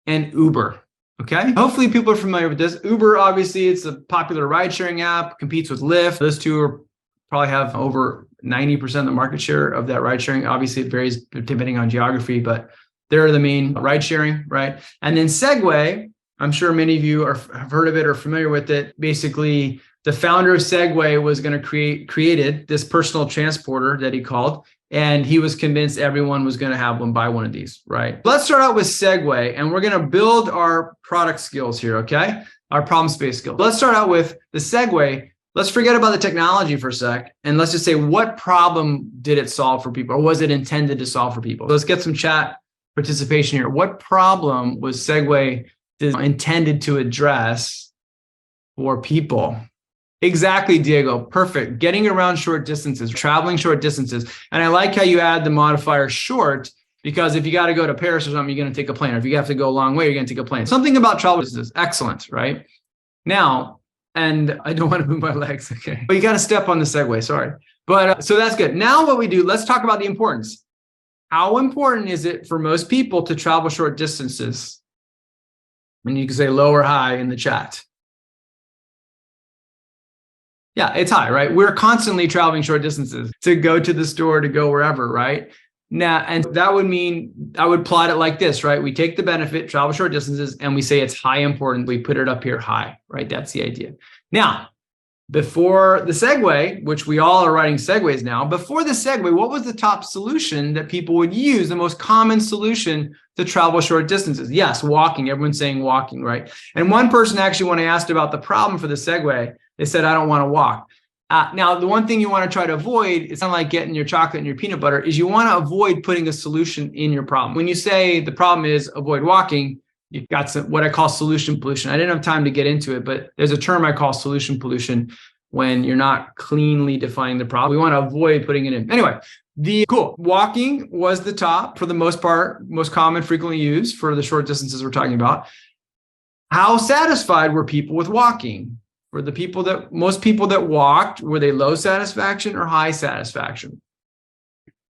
and Uber, okay? Hopefully people are familiar with this. Uber, obviously, it's a popular ride-sharing app, competes with Lyft. Those 2 probably have over 90% of the market share of that ride-sharing. Obviously, it varies depending on geography, but they're the main ride sharing, right? And then Segway, I'm sure many of you have heard of it or familiar with it. Basically, the founder of Segway was going to created this personal transporter that he called. And he was convinced everyone was going to have buy one of these, right? Let's start out with Segway, and we're going to build our product skills here, okay? Our problem space skills. Let's start out with the Segway. Let's forget about the technology for a sec, and let's just say, what problem did it solve for people, or was it intended to solve for people? Let's get some chat participation here. What problem was Segway intended to address for people? Exactly, Diego. Perfect. Getting around short distances, traveling short distances. And I like how you add the modifier short, because if you got to go to Paris or something, you're going to take a plane. Or if you have to go a long way, you're going to take a plane. Something about travel distances. Excellent, right? Now, and I don't want to move my legs. Okay. But you got to step on the Segway. Sorry. But so that's good. Now what we do, let's talk about the importance. How important is it for most people to travel short distances? And you can say low or high in the chat. Yeah, it's high, right? We're constantly traveling short distances to go to the store, to go wherever, right? Now, and that would mean, I would plot it like this, right? We take the benefit, travel short distances, and we say it's high important. We put it up here high, right? That's the idea. Now, before the Segway, which we all are writing Segways now, before the Segway, what was the top solution that people would use, the most common solution to travel short distances? Yes, walking. Everyone's saying walking, right? And one person actually, when I asked about the problem for the Segway, they said, I don't want to walk. Now, the one thing you want to try to avoid, it's not like getting your chocolate and your peanut butter, is you want to avoid putting a solution in your problem. When you say the problem is avoid walking, you've got some, what I call solution pollution. I didn't have time to get into it, but there's a term I call solution pollution when you're not cleanly defining the problem. We want to avoid putting it in. Anyway, walking was the top for the most part, most common, frequently used for the short distances we're talking about. How satisfied were people with walking? For the people that, most people that walked, were they low satisfaction or high satisfaction?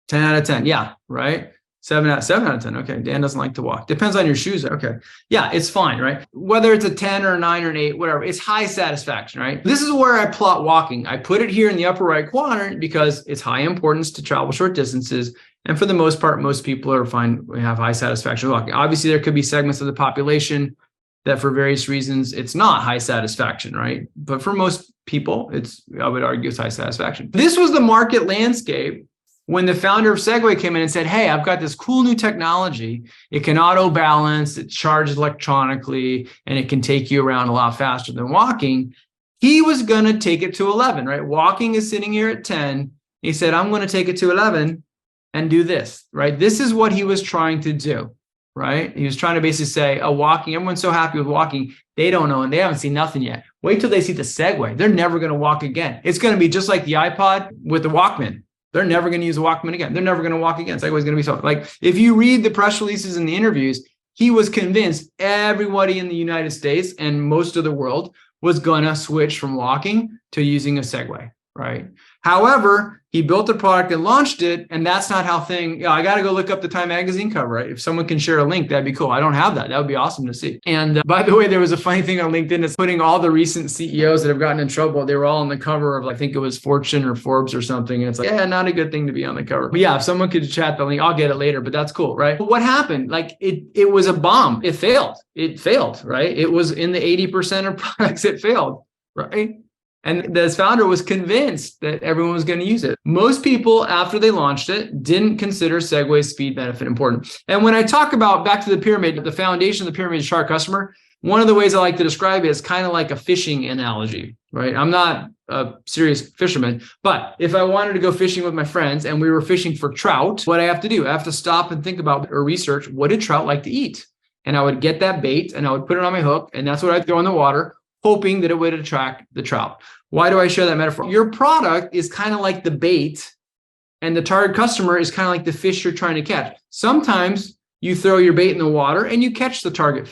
10 out of 10. Yeah, right. 7 out of 10. Okay. Dan doesn't like to walk. Depends on your shoes. Okay. Yeah, it's fine, right? Whether it's a 10 or a 9 or an 8, whatever, it's high satisfaction, right? This is where I plot walking. I put it here in the upper right quadrant because it's high importance to travel short distances. And for the most part, most people are fine. We have high satisfaction with walking. Obviously, there could be segments of the population that for various reasons, it's not high satisfaction, right? But for most people, I would argue it's high satisfaction. This was the market landscape when the founder of Segway came in and said, hey, I've got this cool new technology. It can auto balance, it charges electronically, and it can take you around a lot faster than walking. He was going to take it to 11, right? Walking is sitting here at 10. He said, I'm going to take it to 11 and do this, right? This is what he was trying to do. Right? He was trying to basically say, walking, everyone's so happy with walking, they don't know, and they haven't seen nothing yet. Wait till they see the Segway. They're never going to walk again. It's going to be just like the iPod with the Walkman. They're never going to use a Walkman again. They're never going to walk again. Segway's going to be so, like, if you read the press releases and the interviews, he was convinced everybody in the United States and most of the world was going to switch from walking to using a Segway, right? However, he built the product and launched it, and that's not how I got to go look up the Time magazine cover, right? If someone can share a link, that'd be cool. I don't have that. That would be awesome to see. And by the way, there was a funny thing on LinkedIn that's putting all the recent CEOs that have gotten in trouble. They were all on the cover of, I think it was Fortune or Forbes or something. And it's like, yeah, not a good thing to be on the cover. But yeah, if someone could chat the link, I'll get it later, but that's cool, right? But what happened? Like it was a bomb. It failed. It failed, right? It was in the 80% of products it failed, right? And this founder was convinced that everyone was going to use it. Most people, after they launched it, didn't consider Segway's speed benefit important. And when I talk about back to the pyramid, the foundation of the pyramid is sharp customer, one of the ways I like to describe it is kind of like a fishing analogy, right? I'm not a serious fisherman, but if I wanted to go fishing with my friends and we were fishing for trout, what I have to do, I have to stop and think about or research, what did trout like to eat? And I would get that bait and I would put it on my hook, and that's what I'd throw in the water, hoping that it would attract the trout. Why do I share that metaphor? Your product is kind of like the bait, and the target customer is kind of like the fish you're trying to catch. Sometimes you throw your bait in the water and you catch the target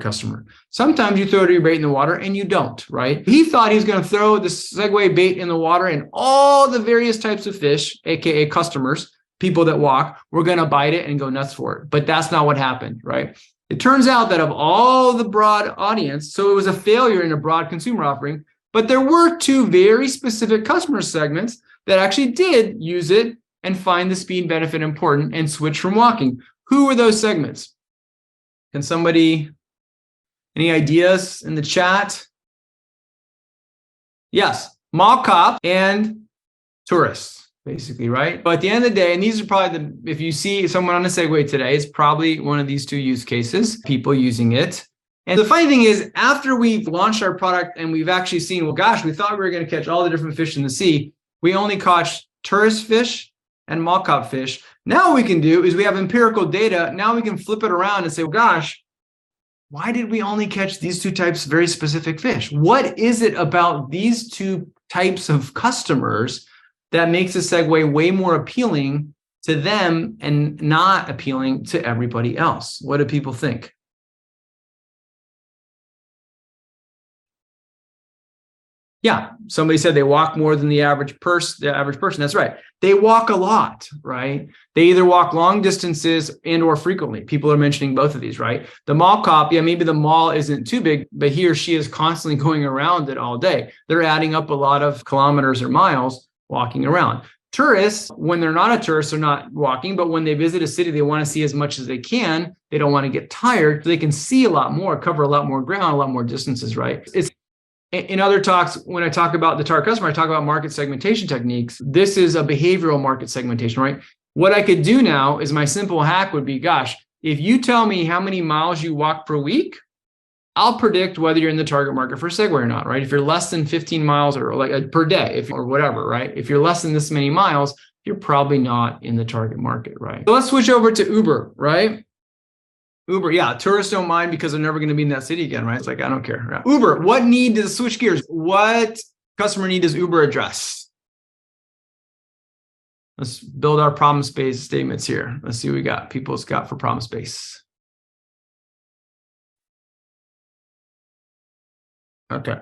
customer. Sometimes you throw your bait in the water and you don't, right? He thought he was going to throw the Segway bait in the water and all the various types of fish, aka customers, people that walk, were going to bite it and go nuts for it. But that's not what happened, right? It turns out that of all the broad audience, so it was a failure in a broad consumer offering, but there were two very specific customer segments that actually did use it and find the speed benefit important and switch from walking. Who were those segments? Can somebody, any ideas in the chat? Yes, mall cop and tourists. basically, right? But at the end of the day, and these are probably if you see someone on a Segway today, it's probably one of these two use cases, people using it. And the funny thing is, after we've launched our product and we've actually seen, well, gosh, we thought we were going to catch all the different fish in the sea. We only caught tourist fish and mall fish. Now what we can do is we have empirical data. Now we can flip it around and say, well, gosh, why did we only catch these two types of very specific fish? What is it about these two types of customers that makes a Segway way more appealing to them and not appealing to everybody else? What do people think? Yeah, somebody said they walk more than the average person. That's right. They walk a lot, right? They either walk long distances and or frequently. People are mentioning both of these, right? The mall cop, yeah, maybe the mall isn't too big, but he or she is constantly going around it all day. They're adding up a lot of kilometers or miles walking around. Tourists, when they're not a tourist, they're not walking, but when they visit a city, they want to see as much as they can. They don't want to get tired. So they can see a lot more, cover a lot more ground, a lot more distances, right? It's in other talks, when I talk about the target customer, I talk about market segmentation techniques. This is a behavioral market segmentation, right? What I could do now is my simple hack would be, gosh, if you tell me how many miles you walk per week, I'll predict whether you're in the target market for Segway or not, right? If you're less than 15 miles or like per day, or whatever, right? If you're less than this many miles, you're probably not in the target market, right? So let's switch over to Uber, right? Uber, yeah, tourists don't mind because they're never going to be in that city again, right? It's like, I don't care. Right? Uber, what need does switch gears? What customer need does Uber address? Let's build our problem space statements here. Let's see what we got. People's got for problem space. Okay.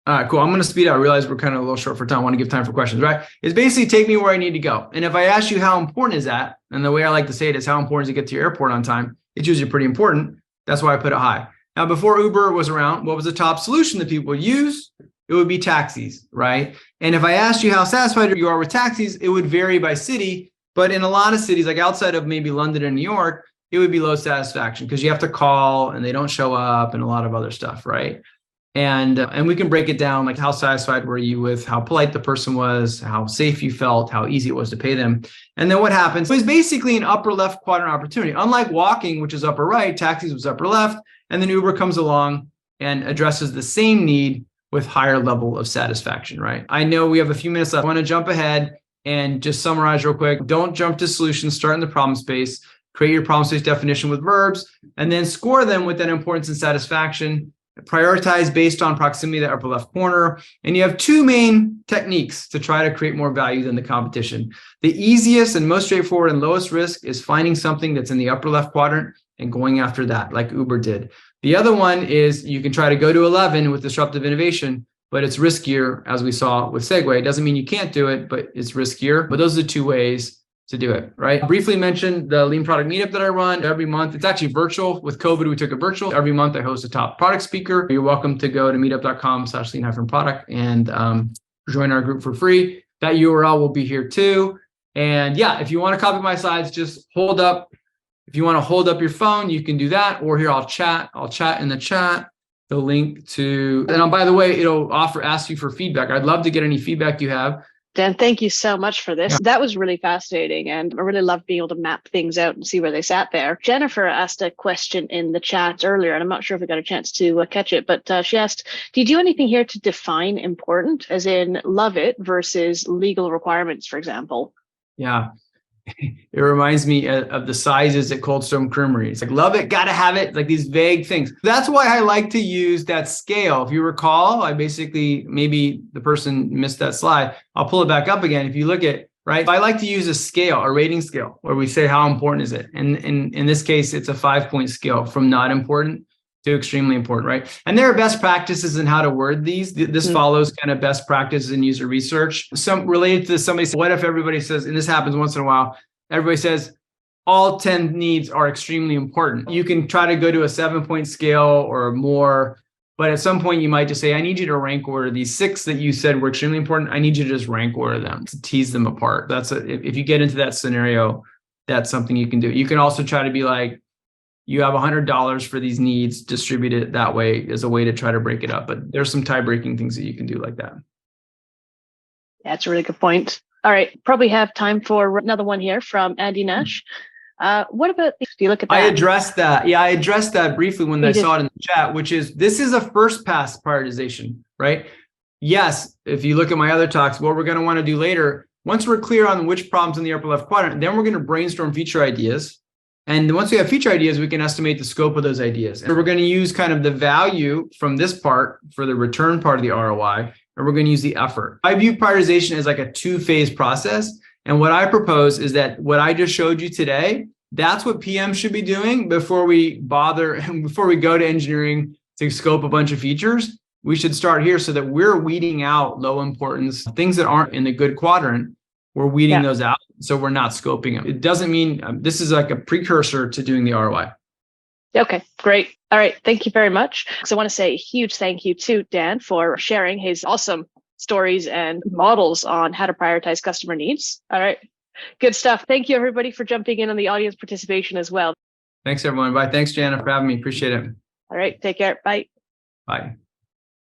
All right, cool. I'm going to speed up. I realize we're kind of a little short for time. I want to give time for questions, right? It's basically take me where I need to go. And if I ask you how important is that, and the way I like to say it is how important is it to get to your airport on time, it's usually pretty important. That's why I put it high. Now, before Uber was around, what was the top solution that people would use? It would be taxis, right? And if I asked you how satisfied you are with taxis, it would vary by city. But in a lot of cities, like outside of maybe London and New York, it would be low satisfaction because you have to call and they don't show up and a lot of other stuff, right? And we can break it down, like how satisfied were you with how polite the person was, how safe you felt, how easy it was to pay them. And then what happens? So it's basically an upper left quadrant opportunity. Unlike walking, which is upper right, taxis was upper left. And then Uber comes along and addresses the same need with higher level of satisfaction, right? I know we have a few minutes left. I want to jump ahead and just summarize real quick. Don't jump to solutions, start in the problem space, create your problem space definition with verbs, and then score them with that importance and satisfaction. Prioritize based on proximity to the upper left corner. And you have two main techniques to try to create more value than the competition. The easiest and most straightforward and lowest risk is finding something that's in the upper left quadrant and going after that, like Uber did. The other one is you can try to go to 11 with disruptive innovation, but it's riskier, as we saw with Segway. It doesn't mean you can't do it, but it's riskier. But those are the two ways to do it, right? I briefly mentioned the Lean Product Meetup that I run every month. It's actually virtual. With COVID, we took it virtual. Every month, I host a top product speaker. You're welcome to go to meetup.com/lean-product and join our group for free. That URL will be here too. And yeah, if you want to copy my slides, just hold up. If you want to hold up your phone, you can do that. Or here, I'll chat in the chat. The link to, and by the way, it'll ask you for feedback. I'd love to get any feedback you have. Dan, thank you so much for this. Yeah. That was really fascinating. And I really loved being able to map things out and see where they sat there. Jennifer asked a question in the chat earlier, and I'm not sure if we got a chance to catch it, but she asked, do you do anything here to define important, as in love it versus legal requirements, for example? Yeah. It reminds me of the sizes at Cold Stone Creamery. It's like, love it, gotta have it, like these vague things. That's why I like to use that scale. If you recall, I basically, maybe the person missed that slide. I'll pull it back up again. If you look at, right, I like to use a scale, a rating scale, where we say how important is it. And in this case, it's a 5-point scale from not important to extremely important, right? And there are best practices in how to word these. This follows kind of best practices in user research. Some related to somebody said, what if everybody says, and this happens once in a while, everybody says, all 10 needs are extremely important. You can try to go to a 7-point scale or more, but at some point you might just say, I need you to rank order these 6 that you said were extremely important. I need you to just rank order them to tease them apart. If you get into that scenario, that's something you can do. You can also try to be like, you have $100 for these needs, distribute it that way as a way to try to break it up. But there's some tie breaking things that you can do like that. Yeah, that's a really good point. All right, probably have time for another one here from Andy Nash. What about, do you look at that? I addressed that. Yeah, I addressed that briefly when I saw it in the chat, which is, this is a first pass prioritization, right? Yes, if you look at my other talks, what we're going to want to do later, once we're clear on which problems in the upper left quadrant, then we're going to brainstorm feature ideas. And once we have feature ideas, we can estimate the scope of those ideas. And we're going to use kind of the value from this part for the return part of the ROI, and we're going to use the effort. I view prioritization as like a two-phase process. And what I propose is that what I just showed you today, that's what PM should be doing before we bother, before we go to engineering to scope a bunch of features. We should start here so that we're weeding out low importance things that aren't in the good quadrant. We're weeding those out, so we're not scoping them. It doesn't mean this is like a precursor to doing the ROI. Okay, great. All right, thank you very much. So I want to say a huge thank you to Dan for sharing his awesome stories and models on how to prioritize customer needs. All right, good stuff. Thank you, everybody, for jumping in on the audience participation as well. Thanks, everyone. Bye. Thanks, Janna, for having me. Appreciate it. All right, take care. Bye. Bye.